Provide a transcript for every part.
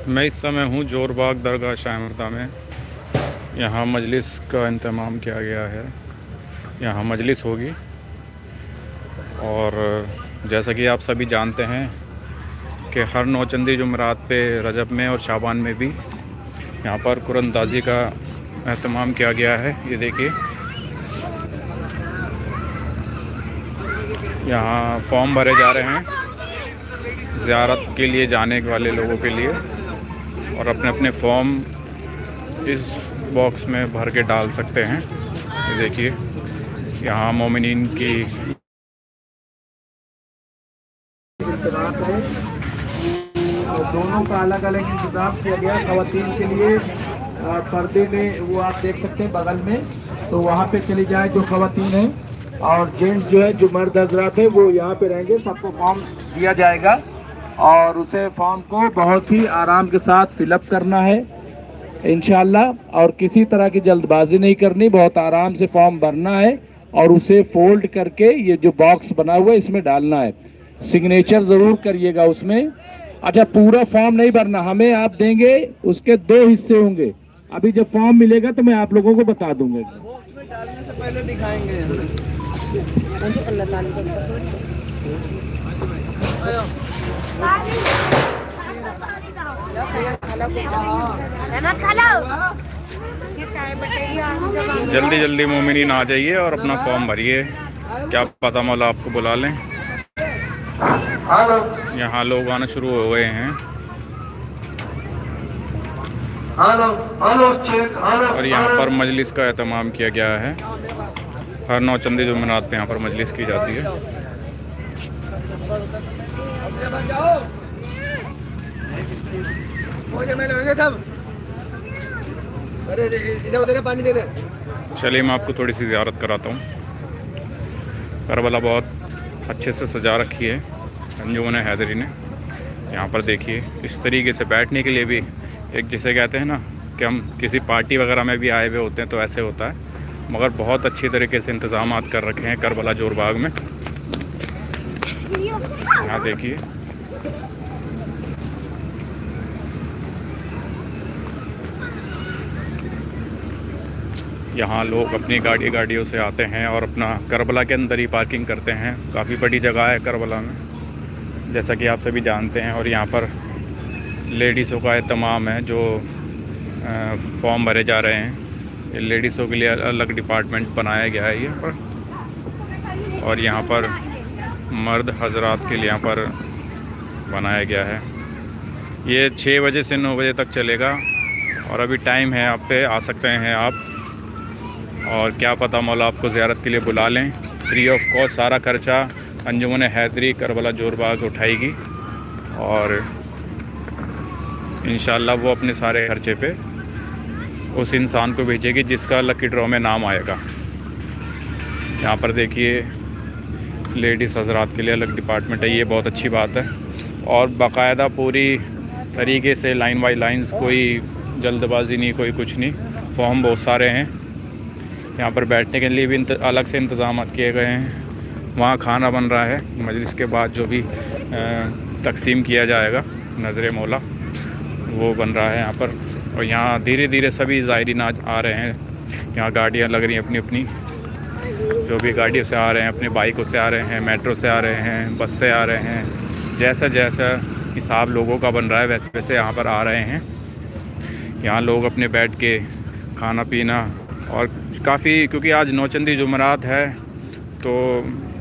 मैं इस समय हूँ जोरबाग दरगाह शाह में। यहाँ मजलिस का इंतज़ाम किया गया है। यहाँ मजलिस होगी और जैसा कि आप सभी जानते हैं कि हर नौचंदी जुमरात पे रजब में और शाबान में भी यहाँ पर कुरानदाजी का एहतमाम किया गया है। ये देखिए, यहाँ फॉर्म भरे जा रहे हैं ज़ियारत के लिए जाने वाले लोगों के लिए, और अपने अपने फॉर्म इस बॉक्स में भर के डाल सकते हैं। ये देखिए, यहाँ मोमिनीन की दोनों का अलग अलग इंतजाम किया गया। खवातीन के लिए पर्दे में वो आप देख सकते हैं बगल में, तो वहाँ पे चली जाए जो खवातीन है, और जेंट्स जो है, जो मर्द हजरात है, वो यहाँ पे रहेंगे। सबको फॉर्म दिया जाएगा और उसे फॉर्म को बहुत ही आराम के साथ फिलअप करना है इंशाल्लाह, और किसी तरह की जल्दबाजी नहीं करनी। बहुत आराम से फॉर्म भरना है और उसे फोल्ड करके ये जो बॉक्स बना हुआ है इसमें डालना है। सिग्नेचर जरूर करिएगा उसमें। अच्छा, पूरा फॉर्म नहीं भरना, हमें आप देंगे, उसके 2 हिस्से होंगे। अभी जब फॉर्म मिलेगा तो मैं आप लोगों को बता दूंगा। उसमें डालने से पहले दिखाएंगे। जल्दी जल्दी मोमिनीन आ जाइए और अपना फॉर्म भरिए। क्या पता मौला आपको बुला लें। यहाँ लोग आना शुरू हो गए हैं और यहाँ पर मजलिस का एहतमाम किया गया है। हर नौचंदी जुमेरात पे यहाँ पर मजलिस की जाती है। चलिए, मैं आपको थोड़ी सी ज़ियारत कराता हूँ। करबला बहुत अच्छे से सजा रखी है अंजुमन हैदरी ने। यहाँ पर देखिए, इस तरीके से बैठने के लिए भी एक, जिसे कहते हैं ना कि हम किसी पार्टी वगैरह में भी आए हुए होते हैं तो ऐसे होता है, मगर बहुत अच्छी तरीके से इंतज़ाम कर रखे हैं करबला जोरबाग में। यहाँ देखिए, यहाँ लोग अपनी गाड़ियों से आते हैं और अपना करबला के अंदर ही पार्किंग करते हैं। काफ़ी बड़ी जगह है करबला में, जैसा कि आप सभी जानते हैं। और यहाँ पर लेडीज़ों का एहतमाम है, जो फॉर्म भरे जा रहे हैं। लेडीज़ों के लिए अलग डिपार्टमेंट बनाया गया है यहाँ पर, और यहाँ पर मर्द हजरात के लिए यहाँ पर बनाया गया है। ये 6 बजे से 9 बजे तक चलेगा और अभी टाइम है, आप पे आ सकते हैं आप। और क्या पता मौला आपको ज़ियारत के लिए बुला लें। फ्री ऑफ कॉस्ट सारा खर्चा अंजुमन हैदरी करबला जोरबाग उठाएगी और इंशाल्लाह वो अपने सारे खर्चे पे उस इंसान को भेजेगी जिसका लकी ड्रॉ में नाम आएगा। यहाँ पर देखिए, लेडीज़ हजरात के लिए अलग डिपार्टमेंट है। ये बहुत अच्छी बात है और बाकायदा पूरी तरीके से लाइन बाई लाइन्स, कोई जल्दबाजी नहीं, कोई कुछ नहीं। फॉर्म बहुत सारे हैं। यहाँ पर बैठने के लिए भी अलग से इंतज़ाम किए गए हैं। वहाँ खाना बन रहा है, मजलिस के बाद जो भी तकसीम किया जाएगा नज़र मौला, वो बन रहा है यहाँ पर। और यहाँ धीरे धीरे सभी ज़ायरीन आ रहे हैं। यहाँ गाड़ियाँ लग रही हैं अपनी अपनी, जो भी गाड़ियों से आ रहे हैं, अपने बाइकों से आ रहे हैं, मेट्रो से आ रहे हैं, बस से आ रहे हैं। जैसा जैसा हिसाब लोगों का बन रहा है वैसे वैसे यहाँ पर आ रहे हैं। यहाँ लोग अपने बैठ के खाना पीना, और काफ़ी, क्योंकि आज नौचंदी जुमरात है तो,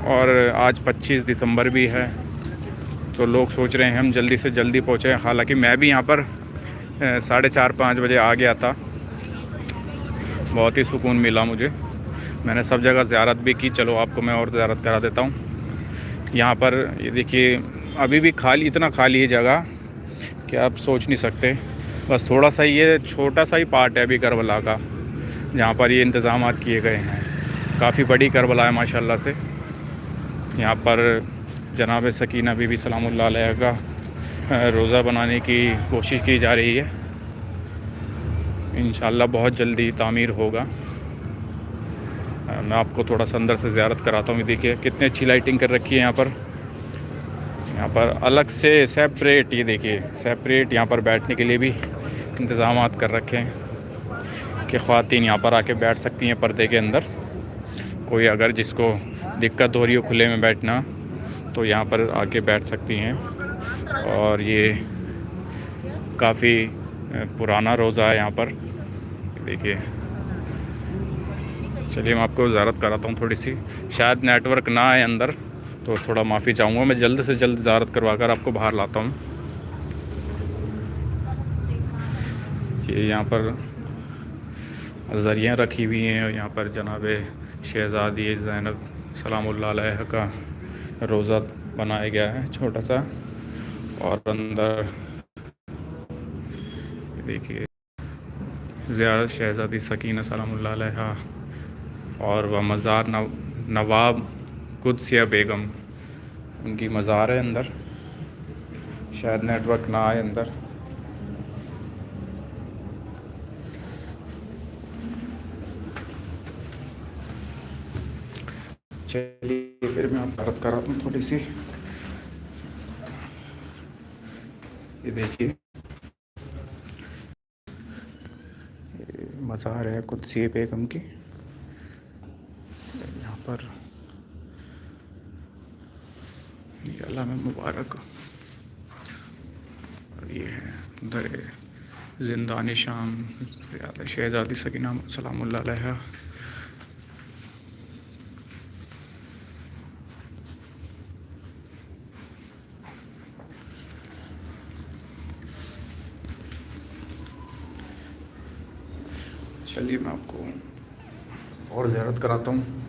और आज 25 दिसंबर भी है, तो लोग सोच रहे हैं हम जल्दी से जल्दी पहुँचें। हालांकि मैं भी यहाँ पर 4:30-5 बजे आ गया था। बहुत ही सुकून मिला मुझे। मैंने सब जगह ज़ियारत भी की। चलो आपको मैं और ज़ियारत करा देता हूँ। यहाँ पर ये देखिए, अभी भी खाली, इतना खाली है जगह कि आप सोच नहीं सकते। बस थोड़ा सा ये छोटा सा ही पार्ट है अभी करबला का, जहाँ पर ये इंतज़ाम किए गए हैं। काफ़ी बड़ी करबला है माशाल्लाह से। यहाँ पर जनाब सकीना बीबी सलामुल्लाह अलैहा का रोज़ा बनाने की कोशिश की जा रही है। इंशाल्लाह बहुत जल्दी तामीर होगा। मैं आपको थोड़ा सा अंदर से ज़ियारत कराता हूँ। देखिए कितनी अच्छी लाइटिंग कर रखी है यहाँ पर। यहाँ पर अलग से सेपरेट, ये देखिए सेपरेट यहाँ पर बैठने के लिए भी इंतज़ाम कर रखे हैं कि ख़वातीन यहाँ पर आके बैठ सकती हैं पर्दे के अंदर। कोई अगर जिसको दिक्कत हो रही हो खुले में बैठना तो यहाँ पर आके बैठ सकती हैं। और ये काफ़ी पुराना रोज़ा है यहाँ पर, देखिए। चलिए मैं आपको ज़ारत कराता हूँ थोड़ी सी, शायद नेटवर्क ना आए अंदर तो थोड़ा माफ़ी चाहूँगा। मैं जल्द से जल्द ज़ारत करवा कर आपको बाहर लाता हूँ। ये यहाँ पर ज़रियाँ रखी हुई हैं और यहाँ पर जनाब शहज़ादी ज़ैनब सलामुल्लाह अलैहा का रोज़ा बनाया गया है छोटा सा। और अंदर देखिए ज़ियारत शहज़ादी सकीना सलामुल्लाह अलैहा और वह मज़ार नवाब कुद्सिया बेगम, उनकी मज़ार है अंदर। शायद नेटवर्क ना आए अंदर। चलिए फिर मैं आपको बात कराता हूँ थोड़ी सी। ये देखिए मज़ार है कुद्सिया बेगम की। यहाँ पर अल्लाह में मुबारक। और ये है दर ज़िंदानी शाम शहज़ादी सकीना सलामुल्लाह अलैहा। चलिए मैं आपको और ज़ियारत कराता हूँ।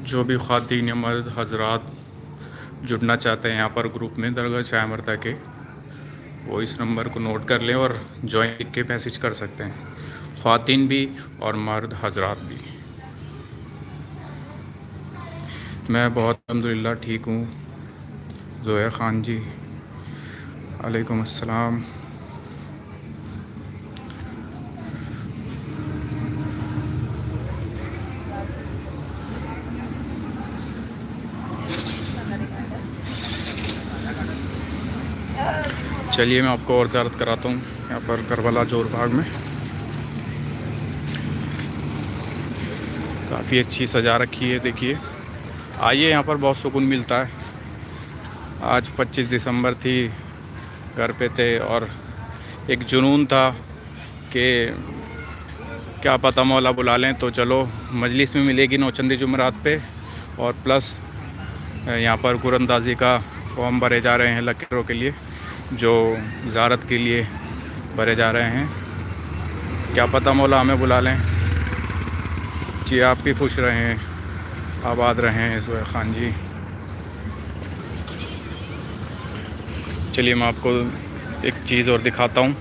जो भी ख़वातीन या मर्द हजरात जुड़ना चाहते हैं यहाँ पर ग्रुप में दरगाह शाह मर्दा के, वो इस नंबर को नोट कर लें और ज्वाइन लिख के मैसेज कर सकते हैं, ख़वातीन भी और मर्द हजरात भी। मैं बहुत अल्हम्दुलिल्लाह ठीक हूँ। ज़ोया ख़ान जी अलैकुम अस्सलाम। चलिए मैं आपको और ज़ियारत कराता हूँ यहाँ पर करबला जोर बाग में। काफ़ी अच्छी सजा रखी है, देखिए। आइए, यहाँ पर बहुत सुकून मिलता है। आज 25 दिसंबर थी, घर पे थे और एक जुनून था कि क्या पता मौला बुला लें तो चलो मजलिस में मिलेगी नौचंदी जुमरात पे। और प्लस यहाँ पर कुरंदाजी का फॉर्म भरे जा रहे हैं लकीरों के लिए, जो ज़ारत के लिए भरे जा रहे हैं। क्या पता मौला हमें बुला लें। जी आप भी खुश रहें, आबाद रहें ज़ोया ख़ान जी। चलिए मैं आपको एक चीज़ और दिखाता हूँ।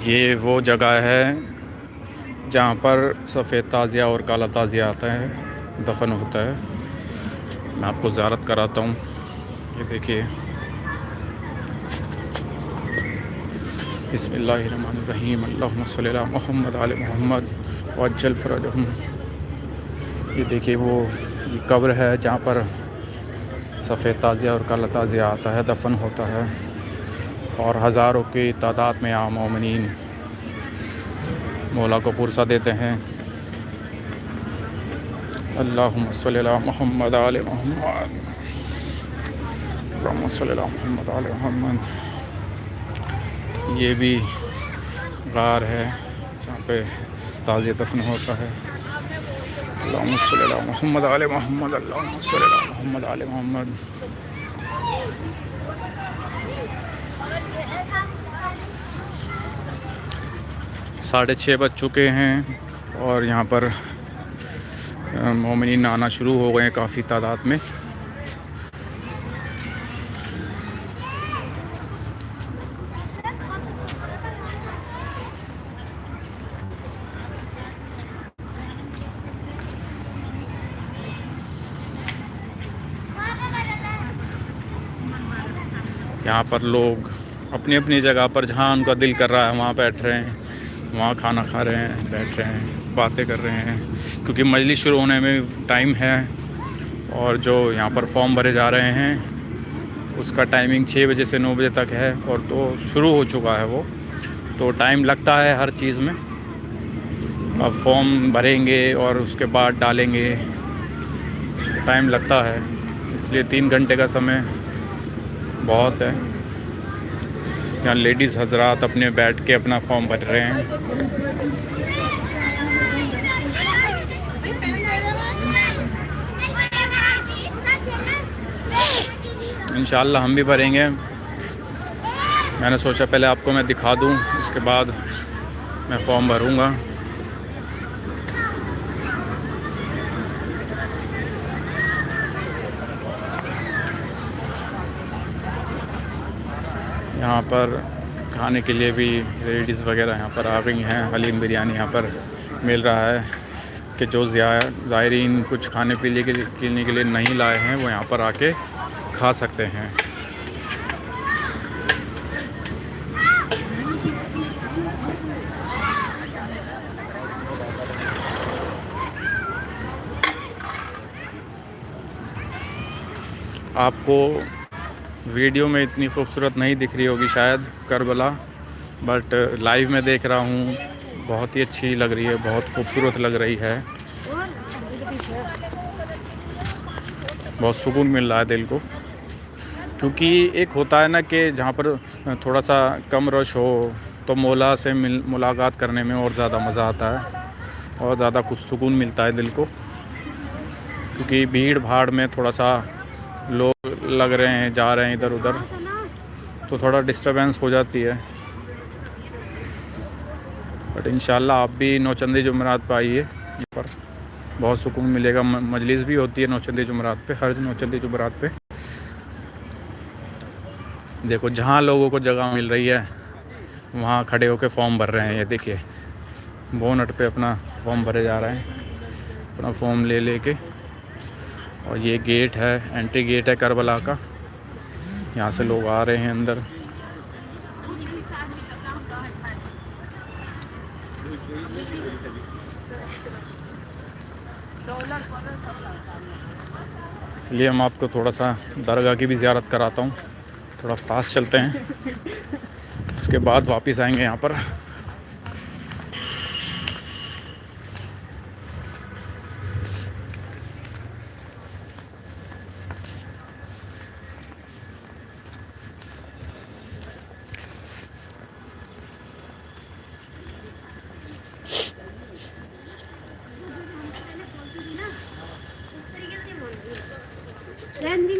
ये वो जगह है जहाँ पर सफ़ेद ताज़िया और काला ताज़िया आता है, दफन होता है। मैं आपको ज़ियारत कराता हूँ। ये देखिए, बिस्मिल्लाहिर्रहमानिर्रहीम, अल्लाहुम्मा सल्ली अला मुहम्मद आले मुहम्मद वअज्जल फ़रजहुम। ये देखिए वो ये कब्र है जहाँ पर सफ़ेद ताज़िया और काला ताज़िया आता है, दफन होता है। और हज़ारों की तादाद में आम मोमिनीन मौला को पुरसा देते हैं। अल्लाहुम्मा सल्ली अला मुहम्मद आले मुहम्मद, अल्लाहुम्मा सल्ली अला मुहम्मद आले मुहम्मद। ये भी गार है जहाँ पे ताज़िया दफन होता है। अल्लाहुम्मा सल्ली अला मुहम्मद आले मुहम्मद, अल्लाहुम्मा सल्ली अला मुहम्मद आले मुहम्मद। 6:30 बज चुके हैं और यहाँ पर मोमिनीन आना शुरू हो गए हैं काफ़ी तादाद में। यहाँ पर लोग अपनी अपनी जगह पर जहाँ उनका दिल कर रहा है वहाँ बैठ रहे हैं, वहाँ खाना खा रहे हैं, बैठ रहे हैं, बातें कर रहे हैं, क्योंकि मजलिस शुरू होने में टाइम है। और जो यहाँ पर फॉर्म भरे जा रहे हैं उसका टाइमिंग 6 बजे से 9 बजे तक है, और तो शुरू हो चुका है वो, तो टाइम लगता है हर चीज़ में। अब फॉर्म भरेंगे और उसके बाद डालेंगे, टाइम लगता है, इसलिए 3 घंटे का समय बहुत है। यहाँ लेडीज़ हजरात अपने बैठ के अपना फॉर्म भर रहे हैं। इंशाल्लाह हम भी भरेंगे। मैंने सोचा पहले आपको मैं दिखा दूं, उसके बाद मैं फॉर्म भरूंगा। यहाँ पर खाने के लिए भी लेडीज़ वगैरह यहाँ पर आ गई हैं। हलीम बिरयानी यहाँ पर मिल रहा है कि जो ज़ायरीन कुछ खाने पीने के लिए नहीं लाए हैं वो यहाँ पर आके खा सकते हैं। आपको वीडियो में इतनी खूबसूरत नहीं दिख रही होगी शायद करबला, बट लाइव में देख रहा हूँ, बहुत ही अच्छी लग रही है, बहुत खूबसूरत लग रही है, बहुत सुकून मिल रहा है दिल को। क्योंकि एक होता है ना कि जहाँ पर थोड़ा सा कम रश हो तो मौला से मुलाकात करने में और ज़्यादा मज़ा आता है और ज़्यादा कुछ सुकून मिलता है दिल को। क्योंकि भीड़ भाड़ में थोड़ा सा लोग लग रहे हैं, जा रहे हैं इधर उधर, तो थोड़ा डिस्टरबेंस हो जाती है। बट इंशाल्लाह आप भी नौचंदी जुमरात पे आइए, यहाँ पर बहुत सुकून मिलेगा। मजलिस भी होती है नौचंदी जुमरात पे, हर नौचंदी जुमरात पे। देखो जहाँ लोगों को जगह मिल रही है वहाँ खड़े होकर फॉर्म भर रहे हैं। ये देखिए बोनट पे अपना फॉर्म भरे जा रहे हैं, अपना फॉर्म ले लेके। और ये गेट है, एंट्री गेट है करबला का, यहाँ से लोग आ रहे हैं अंदर। इसलिए हम आपको थोड़ा सा दरगाह की भी ज़ियारत कराता हूँ। थोड़ा पास चलते हैं, उसके बाद वापस आएंगे यहाँ पर।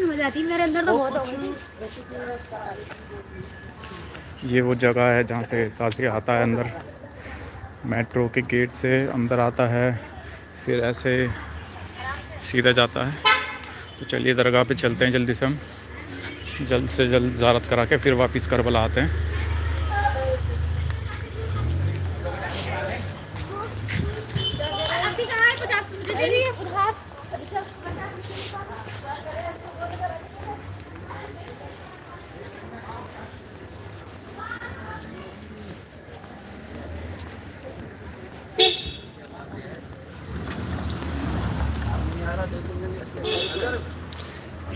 हो जाती मेरे अंदर तो बहुत होगी। ये वो जगह है जहाँ से ताज़ी आता है अंदर, मेट्रो के गेट से अंदर आता है, फिर ऐसे सीधा जाता है। तो चलिए दरगाह पे चलते हैं, जल्दी से हम जल्द से जल्द ज़ियारत करा के फिर वापस करबला आते हैं।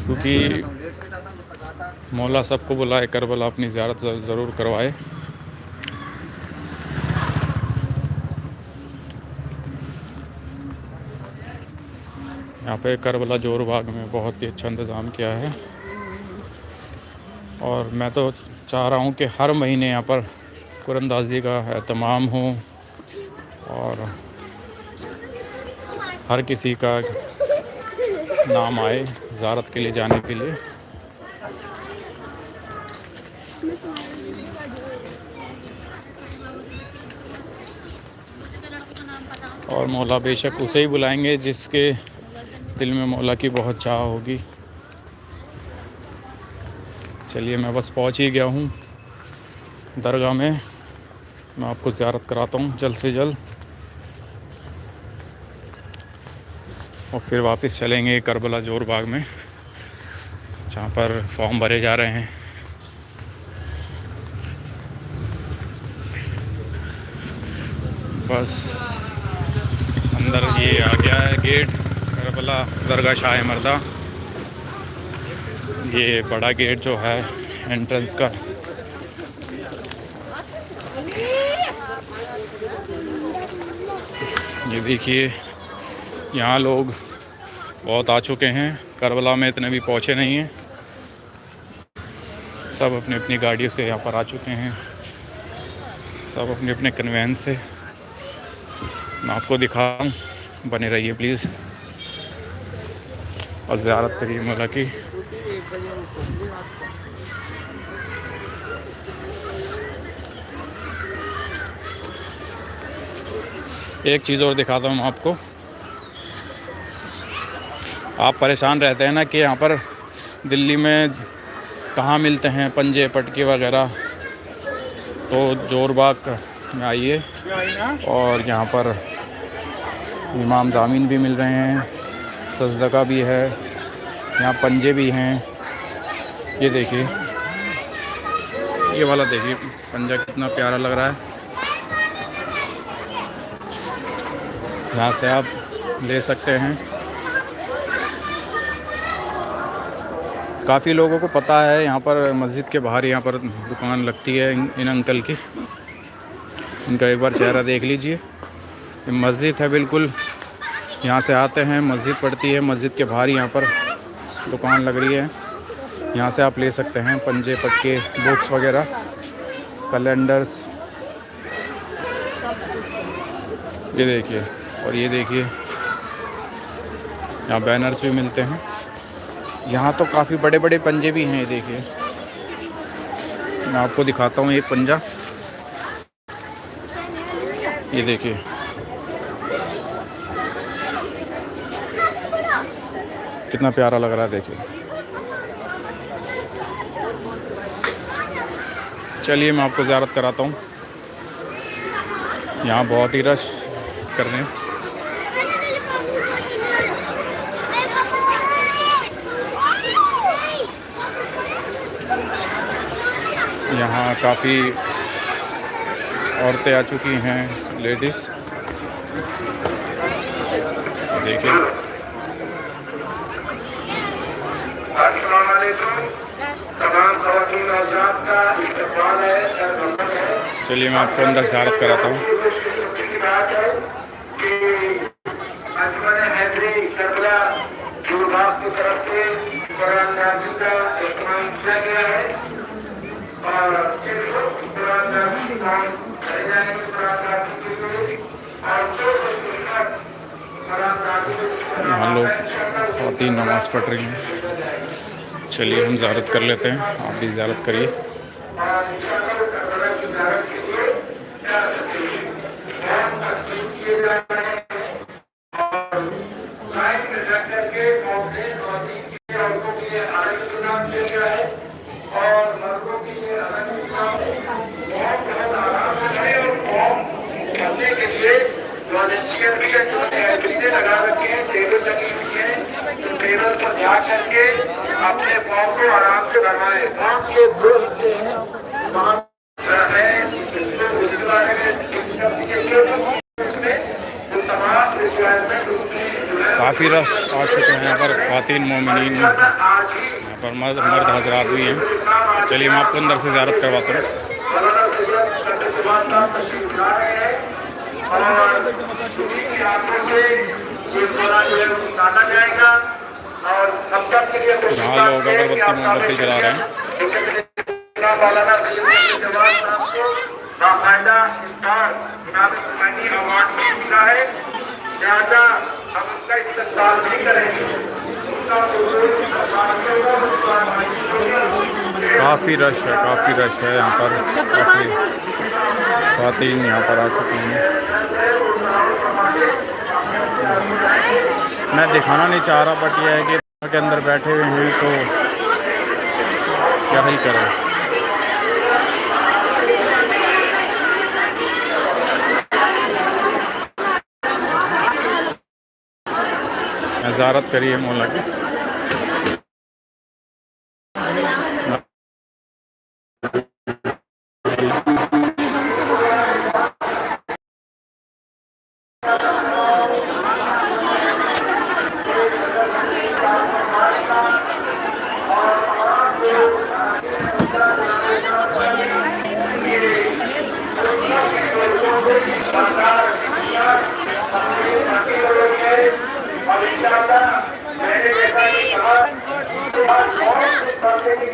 क्योंकि मौला सबको बुलाए करबला अपनी ज़ियारत ज़रूर करवाए। यहाँ पे करबला जोर बाग में बहुत ही अच्छा इंतज़ाम किया है, और मैं तो चाह रहा हूँ कि हर महीने यहाँ पर कुरानंदाज़ी का एहतमाम हो और हर किसी का नाम आए ज़ियारत के लिए जाने के लिए। और मौला बेशक उसे ही बुलाएंगे जिसके दिल में मौला की बहुत चाह होगी। चलिए मैं बस पहुंच ही गया हूँ दरगाह में, मैं आपको ज़ियारत कराता हूँ जल्द से जल्द, और फिर वापस चलेंगे करबला जोर बाग में जहाँ पर फॉर्म भरे जा रहे हैं। बस अंदर ये आ गया है गेट करबला दरगाह शाह मर्दा। ये बड़ा गेट जो है एंट्रेंस का। ये देखिए यहाँ लोग बहुत आ चुके हैं, करबला में इतने भी पहुँचे नहीं हैं, सब अपनी अपनी गाड़ियों से यहाँ पर आ चुके हैं, सब अपने अपने कन्वेंस से। मैं आपको दिखाऊं, बने रहिए प्लीज़ और ज़ियारत करिए मौला की। एक चीज़ और दिखाता हूँ आपको। आप परेशान रहते हैं ना कि यहाँ पर दिल्ली में कहाँ मिलते हैं पंजे पटके वगैरह, तो जोरबाग में आइए और यहाँ पर इमाम ज़ामीन भी मिल रहे हैं, सजदका भी है, यहाँ पंजे भी हैं। ये देखिए, ये वाला देखिए पंजा कितना प्यारा लग रहा है। यहाँ से आप ले सकते हैं। काफ़ी लोगों को पता है यहाँ पर मस्जिद के बाहर यहाँ पर दुकान लगती है इन अंकल की। इनका एक बार चेहरा देख लीजिए। मस्जिद है बिल्कुल, यहाँ से आते हैं, मस्जिद पड़ती है, मस्जिद के बाहर यहाँ पर दुकान लग रही है। यहाँ से आप ले सकते हैं पंजे पटके, बुक्स वगैरह, कैलेंडर्स। ये देखिए, और ये देखिए यहाँ बैनर्स भी मिलते हैं। यहाँ तो काफ़ी बड़े बड़े पंजे भी हैं। ये देखिए, मैं आपको दिखाता हूँ एक पंजा। ये देखिए, कितना प्यारा लग रहा है। देखिए, चलिए मैं आपको ज़ियारत कराता हूँ। यहाँ बहुत ही रश कर रहे हैं। यहाँ काफ़ी औरतें आ चुकी हैं, लेडीज़। देखिए, चलिए मैं आपको अंदर ज़ियारत कराता हूँ। की तरफ से कुरान नाज़िल का इस्तेमाल किया गया है और कुरान नाज़िल काम करे जाएंगे कुरान नाज़िल के लिए। और हम लोग ख़वातीन नमाज़ पढ़ रही हैं। चलिए हम ज़ियारत कर लेते हैं, आप भी ज़ियारत करिए। लगा रखे हैं, टेबल लगी हुई है, तो टेबल पर जा करके अपने फॉर्म को आराम से भरवाएं। फॉर्म के दो हिस्से हैं, काफ़ी रश आ चुके हैं यहाँ पर। ख़वातीन मोमिनीन यहाँ पर मर्द हजरात भी हैं। चलिए मैं आपको अंदर से ज़ियारत करवाता हूँ। यहाँ लोग अगरबत्ती मोमबत्ती जला रहे हैं। काफ़ी रश है यहाँ पर। काफ़ी ख़वातीन यहाँ पर आ चुकी हैं। मैं दिखाना नहीं चाह रहा, बट यह है कि के अंदर बैठे हुए हैं तो क्या ही करें। ज़ियारत करिए मौला की।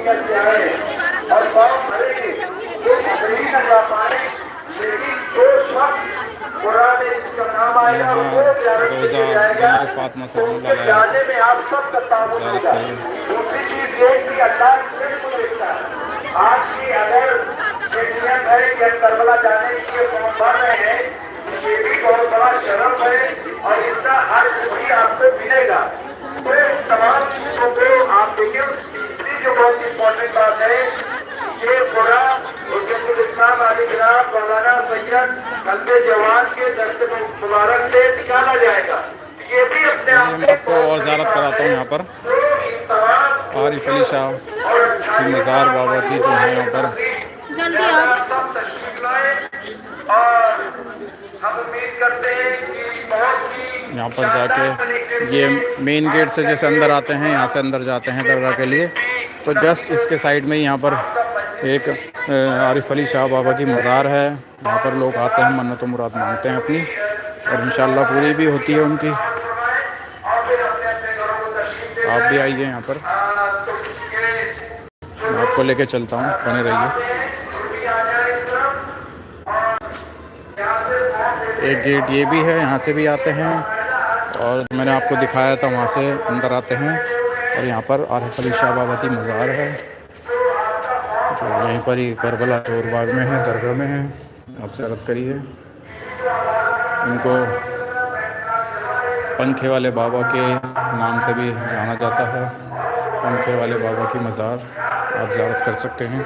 नियत से आए और फॉर्म भरेंगे जो भरे न जा पाए, लेकिन जो शख्स कुरान जिसका नाम आएगा वो गारंटी से जाएगा, उसके जाने में आप सबका ताबूत होगा। दूसरी चीज ये कि अल्लाह बिल्कुल देखता है। आज की अगर एक नियत है कि हम करबला जाने के लिए फॉर्म भर रहे हैं, ये भी बहुत बड़ा शर्म है और इसका अर्थ भी आपको मिलेगा। तो तमाम चीजों को आप देखिए। तीसरी जो बहुत इम्पोर्टेंट बात है, ये पूरा इस्लाम अली जनाब मौलाना सैयद कल्बे जवान के दर्शक मुबारक से निकाला जाएगा। ये भी अपने आप मैं आपको और ज़्यारत कराता हूँ यहाँ पर आरिफ अली शाह की मज़ार बाबा की जो है यहाँ पर जल्दी आओ। और हम उम्मीद करते हैं कि बहुत ही यहाँ पर जाके ये मेन गेट से जैसे अंदर आते हैं, यहाँ से अंदर जाते हैं दरगाह के लिए, तो जस्ट इसके साइड में यहाँ पर एक आरिफ अली शाह बाबा की मज़ार है। यहाँ पर लोग आते हैं, मन्नत व मुराद मांगते हैं अपनी, और इंशाअल्लाह पूरी भी होती है उनकी। आप भी आइए यहाँ पर, मैं आपको लेके चलता हूँ, बने रहिए। एक गेट ये भी है, यहाँ से भी आते हैं, और मैंने आपको दिखाया था वहाँ से अंदर आते हैं। और यहाँ पर आरिफ अली शाह बाबा की मज़ार है जो यहीं पर ही करबला जोरबाग में है, दरगाह में है। आप ज़ियारत करिए। इनको पंखे वाले बाबा के नाम से भी जाना जाता है। पंखे वाले बाबा की मज़ार आप ज़ियारत कर सकते हैं।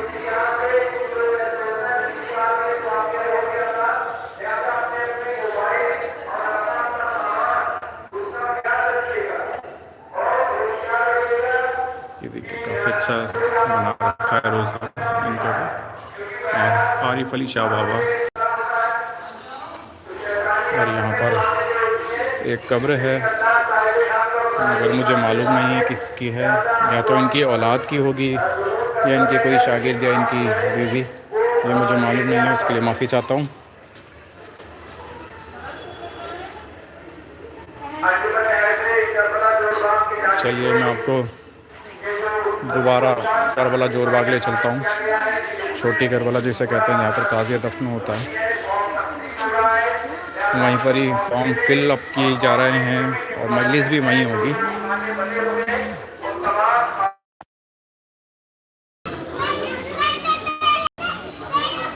ये देखिए काफ़ी अच्छा बना रखा है रोज़ा इनका भी, आरिफ अली शाह बाबा। और यहाँ पर एक कब्र है, मगर मुझे मालूम नहीं है किसकी है, या तो इनकी औलाद की होगी या इनके कोई शागिर्द या इनकी बीवी, ये मुझे मालूम नहीं है, उसके लिए माफ़ी चाहता हूँ। चलिए मैं आपको दोबारा करबला जोरबाग ले चलता हूँ। छोटी करबला जिसे कहते हैं, यहाँ पर ताज़िया दफन होता है। वहीं पर ही फॉर्म फिल अप किए जा रहे हैं और मजलिस भी वहीं होगी।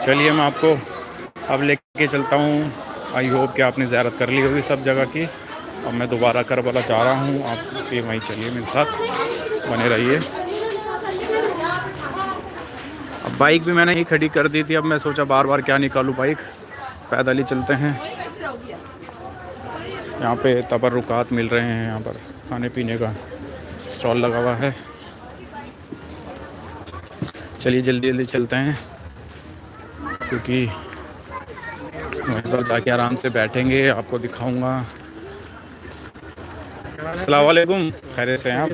चलिए मैं आपको अब लेके चलता हूँ। आई होप कि आपने ज़ियारत कर ली होगी सब जगह की। अब मैं दोबारा करबला जा रहा हूँ, आप भी वहीं चलिए मेरे साथ, बने रहिए। अब बाइक भी मैंने ही खड़ी कर दी थी, अब मैं सोचा बार बार क्या निकालूँ बाइक, पैदल ही चलते हैं। यहाँ पे तबर्रुकात मिल रहे हैं, यहाँ पर खाने पीने का स्टॉल लगा हुआ है। चलिए जल्दी जल्दी चलते हैं, क्योंकि वहीं पर जाके आराम से बैठेंगे, आपको दिखाऊंगा। अस्सलाम वालेकुम, खैरियत से हैं आप?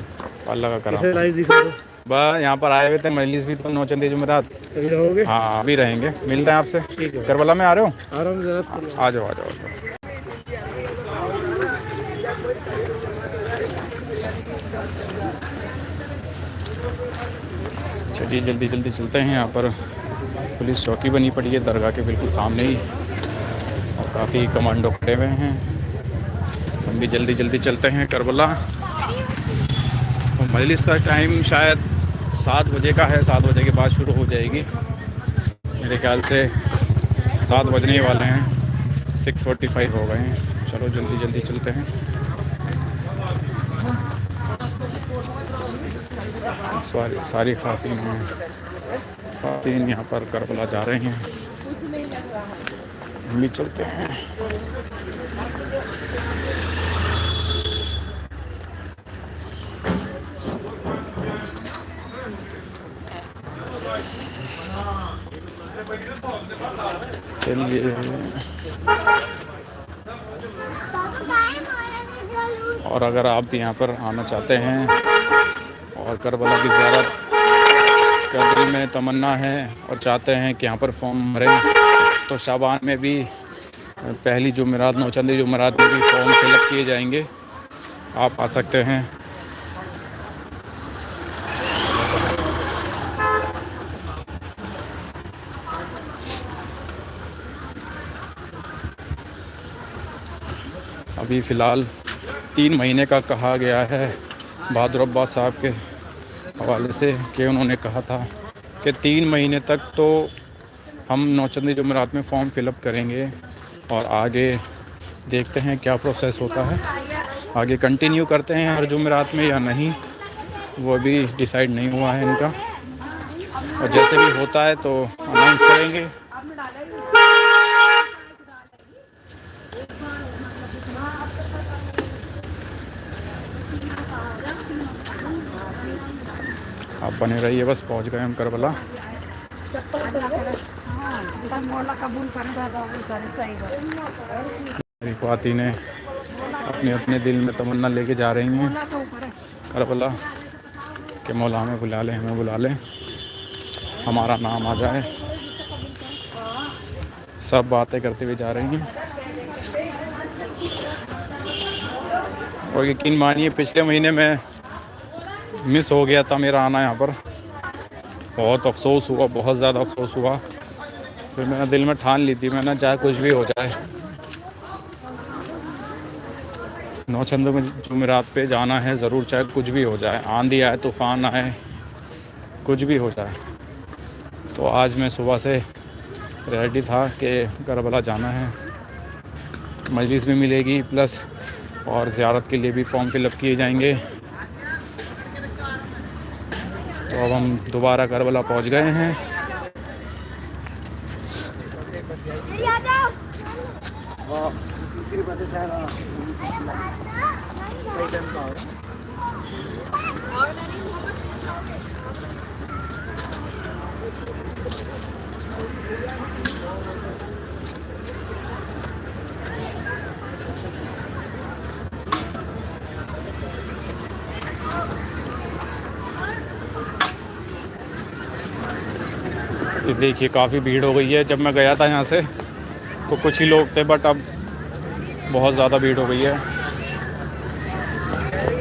अल्लाह का करम। बस यहाँ पर आए हुए थे, मजलिस भी तो नौचंदी जुमेरात। हाँ अभी रहेंगे, मिलते हैं आपसे। करबला में आ रहे हो? आ जाओ आ जाओ। चलिए जल्दी जल्दी चलते हैं। यहाँ पर पुलिस चौकी बनी पड़ी है दरगाह के बिल्कुल सामने ही, और काफ़ी कमांडो खड़े हुए हैं। हम भी जल्दी जल्दी चलते हैं करबला। तो मजलिस का टाइम शायद 7 बजे का है, 7 बजे के बाद शुरू हो जाएगी मेरे ख्याल से। 7 बजने वाले हैं, 6:45 हो गए हैं। चलो जल्दी जल्दी चलते हैं। सारी खातिन यहाँ पर करबला जा रहे हैं, हम भी चलते हैं। चलिए, और अगर आप भी यहाँ पर आना चाहते हैं और करबला की ज़ियारत का दिल में तमन्ना है और चाहते हैं कि यहाँ पर फॉर्म भरें, तो शाबान में भी पहली जुमेरात, नौचंदी जुमेरात में भी फॉर्म फिलअप किए जाएंगे। आप आ सकते हैं। अभी फ़िलहाल 3 महीने का कहा गया है बहादुर अब्बास साहब के हवाले से, कि उन्होंने कहा था कि 3 महीने तक तो हम नौचंदी जुमेरात में फॉर्म फिलअप करेंगे और आगे देखते हैं क्या प्रोसेस होता है, आगे कंटिन्यू करते हैं हर जुमेरात में या नहीं, वो भी डिसाइड नहीं हुआ है इनका। और जैसे भी होता है तो अनाउंस करेंगे। आप बने रहिए, बस पहुंच गए हम करबला। मेरी ख्वातीनें अपने अपने दिल में तमन्ना लेके जा रही हैं करबला कि मौला हमें बुला लें, हमें बुला लें, हमारा नाम आ जाए। सब बातें करते हुए जा रही हैं। और यकीन मानिए पिछले महीने में मिस हो गया था मेरा आना यहाँ पर, बहुत अफसोस हुआ, बहुत ज़्यादा अफसोस हुआ। फिर मैंने दिल में ठान ली थी, मैंने चाहे कुछ भी हो जाए नौचंदी में जुमेरात पे जाना है ज़रूर, चाहे कुछ भी हो जाए, आंधी आए, तूफ़ान आए, कुछ भी हो जाए। तो आज मैं सुबह से रेडी था कि करबला जाना है, मजलिस भी मिलेगी प्लस और ज़ियारत के लिए भी फॉर्म फिलअप किए जाएंगे। तो अब हम दोबारा करबला पहुंच गए हैं। ये देखिए काफ़ी भीड़ हो गई है। जब मैं गया था यहाँ से तो कुछ ही लोग थे, बट अब बहुत ज़्यादा भीड़ हो गई है।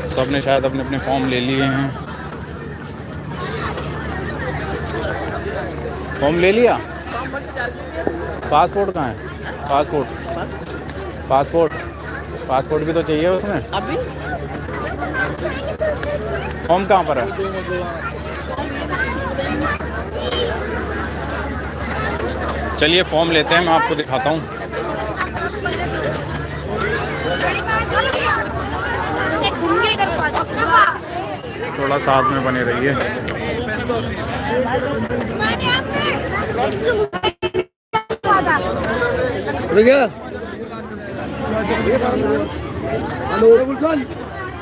सब ने शायद अपने अपने फॉर्म ले लिए हैं। फॉर्म ले लिया? पासपोर्ट कहाँ है? पासपोर्ट भी तो चाहिए उसमें। अभी फॉर्म कहाँ पर है? चलिए फॉर्म लेते हैं, मैं आपको दिखाता हूँ। थोड़ा साथ में बने रहिए।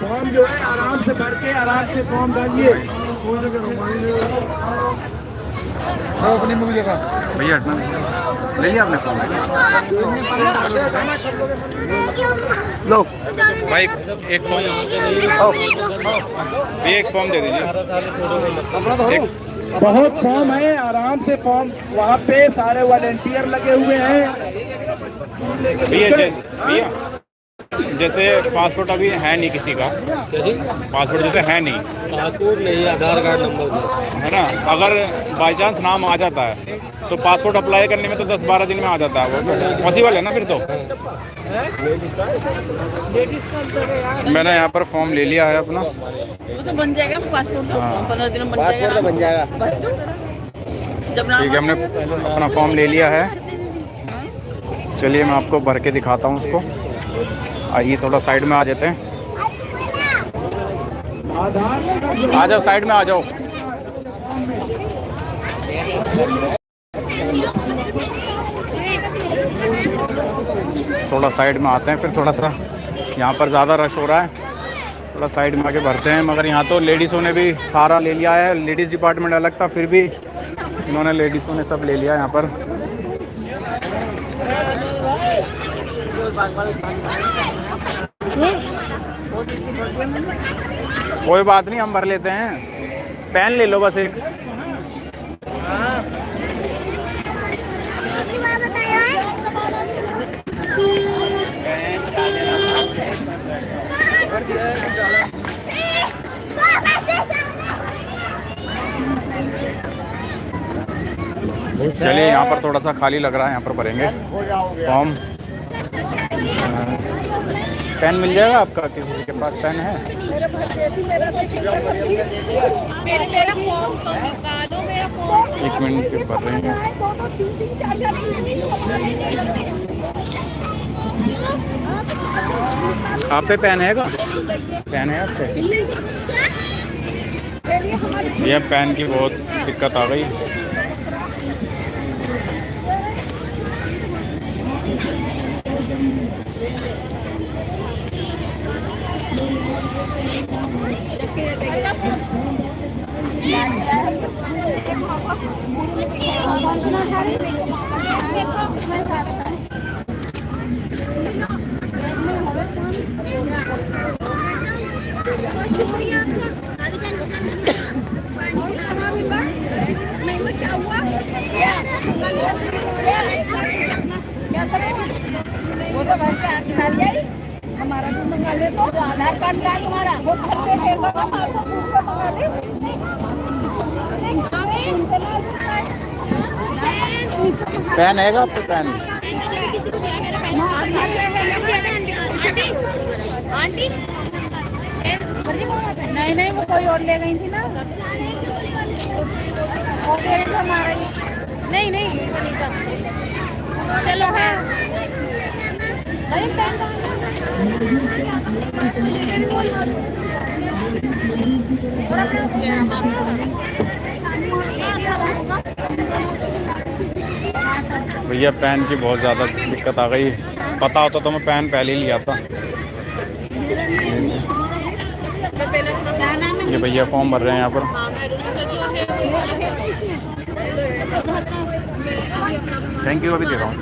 फॉर्म जो है आराम से भर के आराम से फॉर्म डालिए। भैया ले लिया आपने फॉर्म? लो भाई एक फॉर्म, भैया एक फॉर्म दे दीजिए। बहुत फॉर्म है, आराम से फॉर्म, वहाँ पे सारे वॉलेंटियर लगे हुए हैं। भैया जैसे पासपोर्ट अभी है नहीं किसी का, पासपोर्ट जैसे है नहीं, पासपोर्ट नहीं, आधार कार्ड नंबर है ना। अगर बाई चांस नाम आ जाता है तो पासपोर्ट अप्लाई करने में तो 10-12 दिन में आ जाता है, वो पॉसिबल है ना फिर तो। मैंने यहाँ पर फॉर्म ले लिया है अपना, वो तो बन जाएगा पासपोर्ट, तो 15 दिन में बन जाएगा। बन जाएगा। ठीक है, हमने अपना फॉर्म ले लिया है। चलिए मैं आपको भर के दिखाता हूँ उसको। आइए थोड़ा साइड में आ जाते हैं। आ जाओ साइड में आ जाओ। थोड़ा साइड में आते हैं, फिर थोड़ा सा यहाँ पर ज़्यादा रश हो रहा है, थोड़ा साइड में आके भरते हैं। मगर यहाँ तो लेडीज़ों ने भी सारा ले लिया है, लेडीज़ डिपार्टमेंट अलग था, फिर भी इन्होंने लेडीज़ों ने सब ले लिया यहाँ पर। कोई बात नहीं, हम भर लेते हैं। पेन ले लो बस एक। चलिए यहाँ पर थोड़ा सा खाली लग रहा है, यहाँ पर भरेंगे फॉर्म। पेन मिल जाएगा आपका? किसी के पास पेन है? मेरा फोन तो निकालो, मेरा फोन 1 मिनट के भर रहे हैं। आप पे पेन है का? पेन है आप पे? भैया पेन की बहुत दिक्कत आ गई। वो तो भाई से डाल जाए, हमारा भी मंगा ले। तो आधार कार्ड का तुम्हारा वो घर पे रहेगा, 500 रुपये मंगा ले। पेन है आप पे? पेन आंटी नहीं वो कोई और ले गई थी ना, और दे रहे थे हमारा ही। नहीं वनीता, चलो हाँ। अरे पेन भैया पेन की बहुत ज़्यादा दिक्कत आ गई। पता होता तो मैं पेन पहले ही लिया था। ये भैया फॉर्म भर रहे हैं यहाँ पर। थैंक यू, अभी दे रहा हूँ।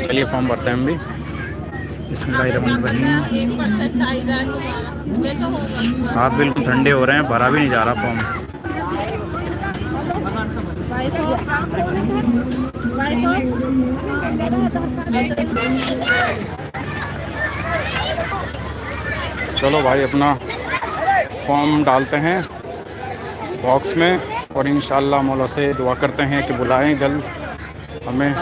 चलिए फॉर्म भरते हैं हम भी। बिस्मिल्लाहिर्रहमानिर्रहीम। हाथ बिल्कुल ठंडे हो रहे हैं, भरा भी नहीं जा रहा फॉर्म। चलो भाई अपना फॉर्म डालते हैं बॉक्स में, और इंशाल्लाह मौला से दुआ करते हैं कि बुलाएं जल्द हमें।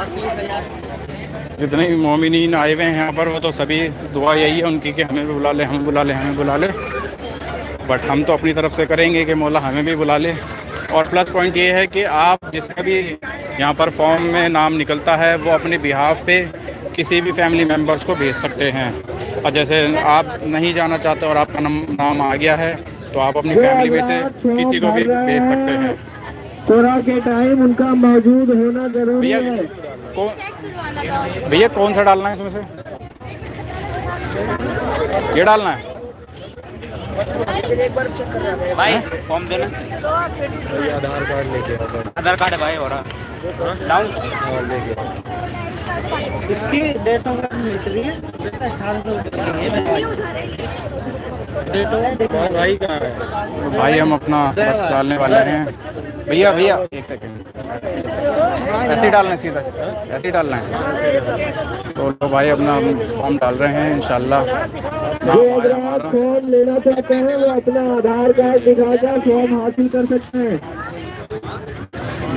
जितने भी मोमिनीन आए हुए हैं यहाँ पर, वो तो सभी दुआ यही है उनकी कि हमें भी बुला ले, हमें बुला ले, हमें बुला ले। बट हम तो अपनी तरफ से करेंगे कि मौला हमें भी बुला ले। और प्लस पॉइंट ये है कि आप जिसका भी यहाँ पर फॉर्म में नाम निकलता है, वो अपने बिहाफ पे किसी भी फैमिली मेम्बर्स को भेज सकते हैं। और जैसे आप नहीं जाना चाहते और आपका नाम आ गया है, तो आप अपनी फैमिली में से किसी को भी भेज सकते हैं। कोरा के टाइम उनका मौजूद होना जरूरी है। भैया कौन सा डालना है इसमें से? ये डालना है भाई, फॉर्म देना। आधार कार्ड लेके आधार कार्ड है भाई, हो रहा डाउन लेके इसकी डेट ऑफ बर्थ मिली है। भाई कहाँ है? भाई हम अपना बस डालने वाले हैं। भैया एक सेकंड, ऐसे ही डालना है, सीधा ऐसे ही डालना है। तो भाई अपना फॉर्म डाल रहे हैं इंशाल्लाह। फॉर्म लेना चाहते हैं वो अपना आधार कार्ड दिखाकर फॉर्म हासिल कर सकते हैं।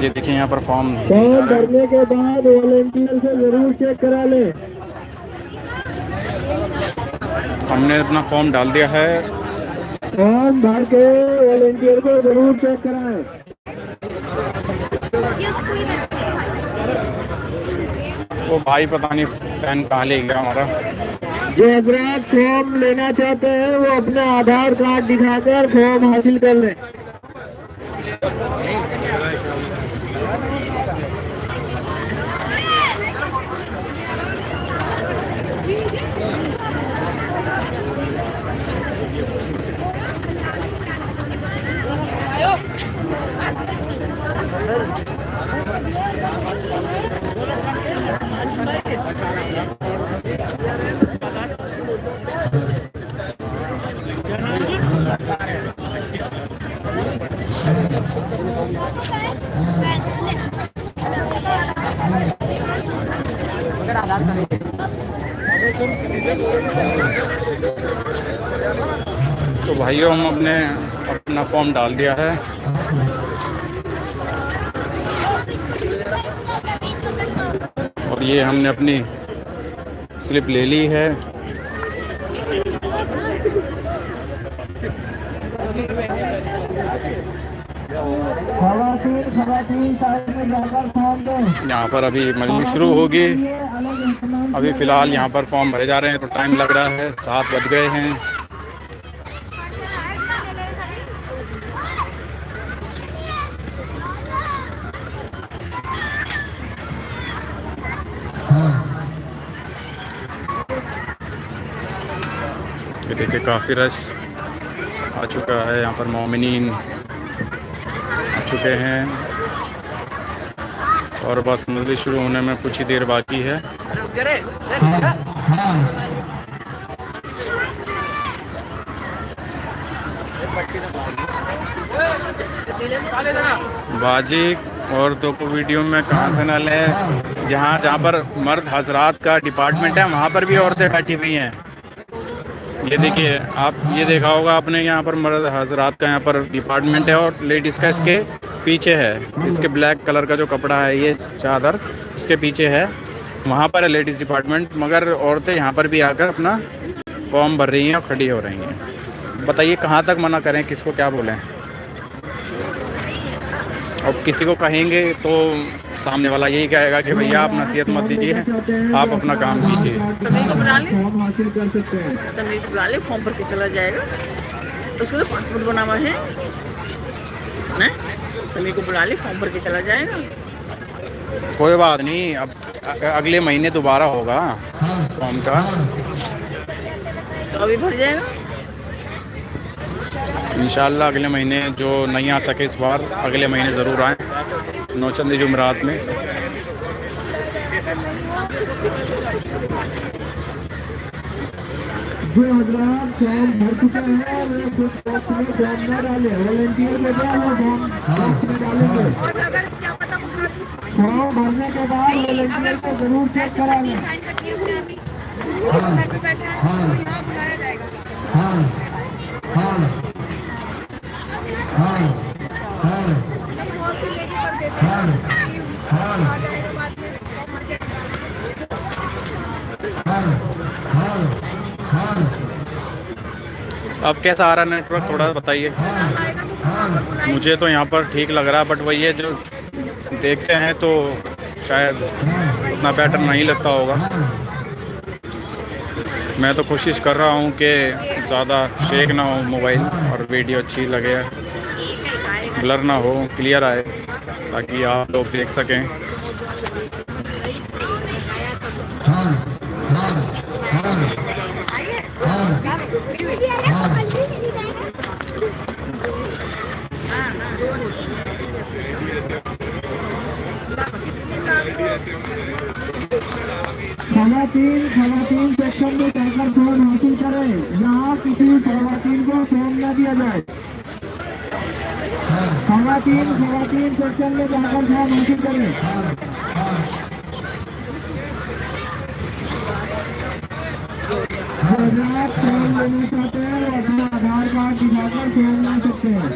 ये देखिए यहाँ पर फॉर्म भरने के बाद वॉलंटियर से जरूर चेक करा लें। हमने अपना फॉर्म डाल दिया है। फॉर्म भर के वॉलंटियर को जरूर चेक कराएं। वो भाई पता नहीं पेन कहाँ ले गया हमारा। जो हजरात फॉर्म लेना चाहते हैं वो अपना आधार कार्ड दिखाकर फॉर्म हासिल कर लें। तो भाइयों हम अपना फॉर्म डाल दिया है। और ये हमने अपनी स्लिप ले ली है। खवातीन साइड में जाकर फॉर्म दें। यहाँ पर अभी मजलिस शुरू होगी। अभी फ़िलहाल यहाँ पर फॉर्म भरे जा रहे हैं, तो टाइम लग रहा है, 7 बज गए हैं। ये देखिए काफ़ी रश आ चुका है, यहाँ पर मोमिनीन आ चुके हैं और बस मजलिस शुरू होने में कुछ ही देर बाकी है। बाजी औरतों को वीडियो में कहाँ से न लें, जहाँ पर मर्द हजरात का डिपार्टमेंट है वहाँ पर भी औरतें बैठी हुई हैं। ये देखिए, आप ये देखा होगा आपने, यहाँ पर मर्द हजरात का यहाँ पर डिपार्टमेंट है और लेडीज़ का इसके पीछे है। इसके ब्लैक कलर का जो कपड़ा है, ये चादर इसके पीछे है, वहाँ पर है लेडीज़ डिपार्टमेंट। मगर औरतें यहाँ पर भी आकर अपना फॉर्म भर रही हैं और खड़ी हो रही हैं। बताइए कहाँ तक मना करें, किसको क्या बोलें। अब किसी को कहेंगे तो सामने वाला यही कहेगा कि भैया आप नसीहत मत दीजिए, आप अपना काम कीजिए। समीर को बुला ले, समीर को बुला ले, फॉर्म भर के चला जाएगा। उसको तो पासपोर्ट बनाना है ना, समीर को बुला ले, फॉर्म भर के चला जाएगा। कोई बात नहीं, अब अगले महीने दोबारा होगा फॉर्म का, तो अभी भर जाएगा इंशाल्लाह। अगले महीने जो नहीं आ सके इस बार, अगले महीने ज़रूर आएँ नौचंदी जुमरात में। जो हजरात फॉर्म भर चुके हैं वो कुछ बॉक्स में फॉर्म न डालें, वॉलंटियर में फॉर्म बॉक्स में डालेंगे। फॉर्म भरने के बाद वॉलंटियर को जरूर चेक करा लें। अब कैसा आ रहा है नेटवर्क, थोड़ा बताइए। मुझे तो यहाँ पर ठीक लग रहा है, बट वही है जो देखते हैं तो शायद उतना बेटर नहीं लगता होगा। मैं तो कोशिश कर रहा हूँ कि ज़्यादा शेक ना हो मोबाइल और वीडियो अच्छी लगे, ब्लर ना हो, क्लियर आए, ताकि आप लोग देख सकें। खवातीन सेक्शन में जाकर फॉर्म हासिल करें। यहाँ किसी खवातीन को फॉर्म न दिया जाए। खवातीन सेक्शन में जाकर फॉर्म हासिल करें। हजरात फॉर्म लेना चाहते हैं और अपना आधार कार्ड दिखाकर फॉर्म ले सकते हैं।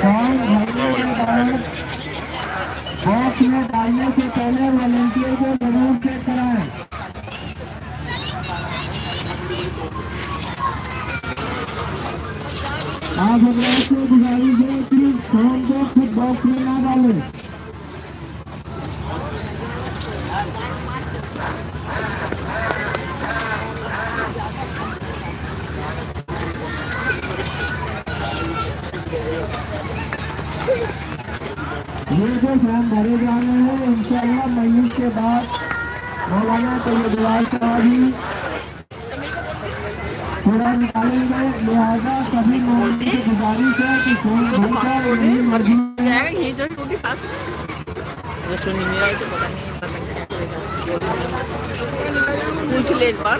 फॉर्म भरने के बाद बॉक्स में डालने से पहले वॉलंटियर को जरूर चेक कराएं। आप हजरात से गुजारिश है कि फॉर्म को खुद बॉक्स में ना डालें। ये जो फॉर्म भरे जा रहे हैं इंशाअल्लाह मईद के बाद मौलाना तैयबुल्लाह साहब ही थोड़ा निकालेंगे। लिहाजा सभी मोहल्ले की गुजारिश है कि फॉर्म भरकर उन्हीं मर्जी जाएगा। ये जो टूटी पास में सुन नहीं रहा है तो पता नहीं, पूछ ले एक बार।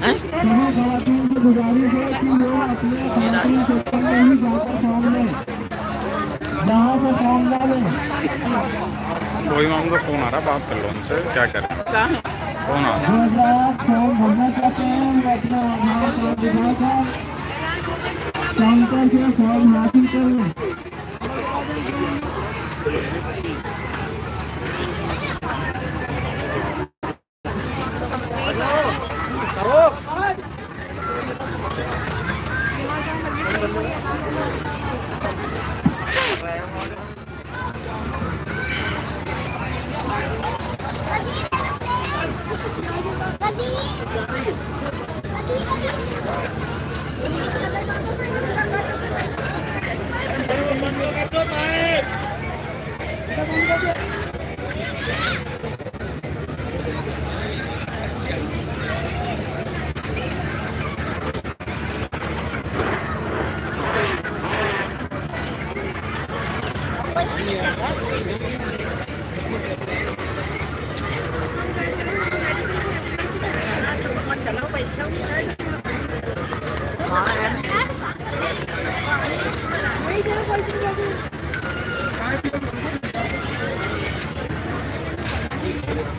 सभी खवातीन की गुजारिश है कि वो अपने खवातीन सेक्शन में ही जाकर फॉर्म लें, जहाँ से फॉर्म डालें। कोई मामू का फ़ोन आ रहा, बात कर लो उनसे, क्या करें, कहाँ है? फ़ोन आ रहा। जो हजरात फॉर्म भरना चाहते हैं वो अपना आधार कार्ड दिखाकर काउंटर से फॉर्म हासिल कर लें।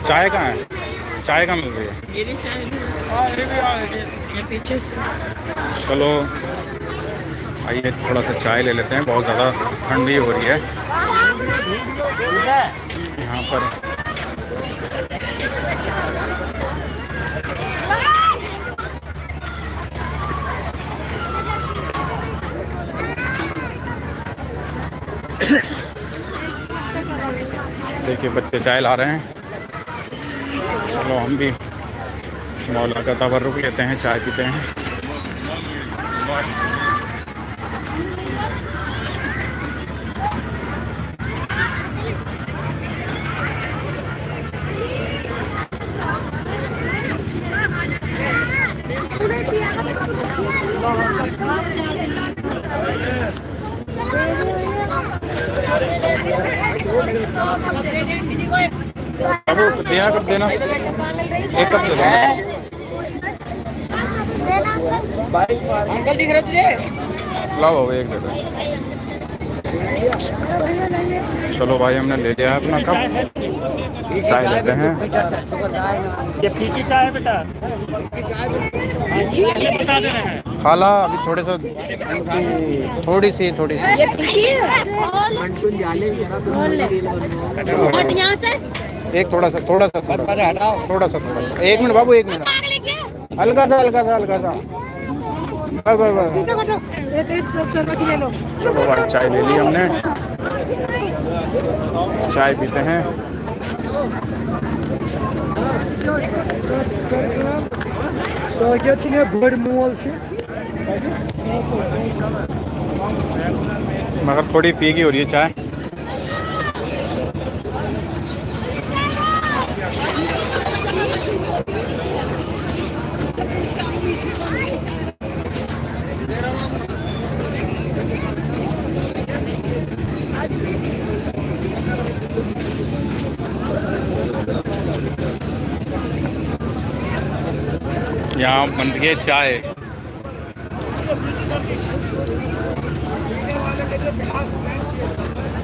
चाय कहाँ है? चाय कहाँ मिल रही है? मेरी चाय ये पीछे से। चलो आइए थोड़ा सा चाय ले लेते हैं, बहुत ज़्यादा ठंडी हो रही है यहाँ पर। देखिए बच्चे चाय ला रहे हैं। चलो हम भी मौला का तबर्रुक लेते हैं, चाय पीते हैं। अब देना कब देना? एक कप दे देना। अंकल दिख रहे तुझे? लाओ बाबू एक दे दो। चलो भाई हमने ले लिया है अपना कप, चाय लेते हैं। ये फीकी चाय है बेटा। खाला अभी थोड़ी सी ये पीकी है। और यहाँ से एक थोड़ा सा एक मिनट बाबू, एक मिनट, हल्का सा बस चलो भाई चाय ले ली हमने, चाय पीते हैं। मगर थोड़ी फीकी हो रही है चाय। यहाँ बनती है चाय।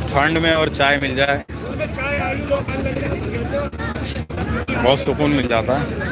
ठंड में और चाय मिल जाए बहुत सुकून मिल जाता है।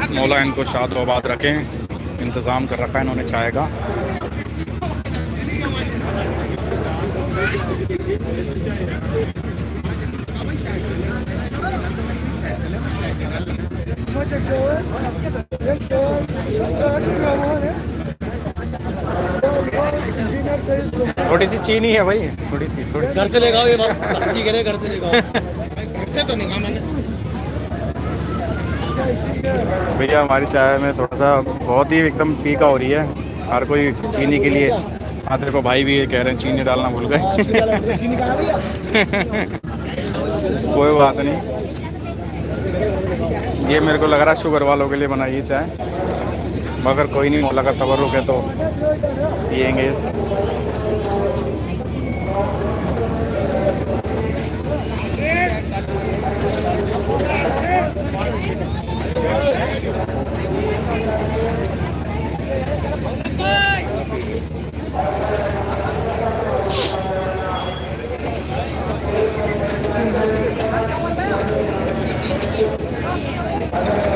मौला इनको शाद व आबाद रखें। इंतज़ाम कर रखा है इन्होंने चाय का। थोड़ी सी चीनी है भाई, थोड़ी सी घर से लेगा ये बात जी करे, घर से लेगा तो नहीं कहा मैंने भैया। हमारी चाय में थोड़ा सा बहुत ही एकदम फीका हो रही है, हर कोई चीनी के लिए। हाँ देखो भाई भी ये कह रहे हैं चीनी डालना भूल गए। कोई बात नहीं, ये मेरे को लग रहा है शुगर वालों के लिए बनाई है चाय, मगर कोई नहीं, मौला का तबर्रुक है तो पिएंगे। है।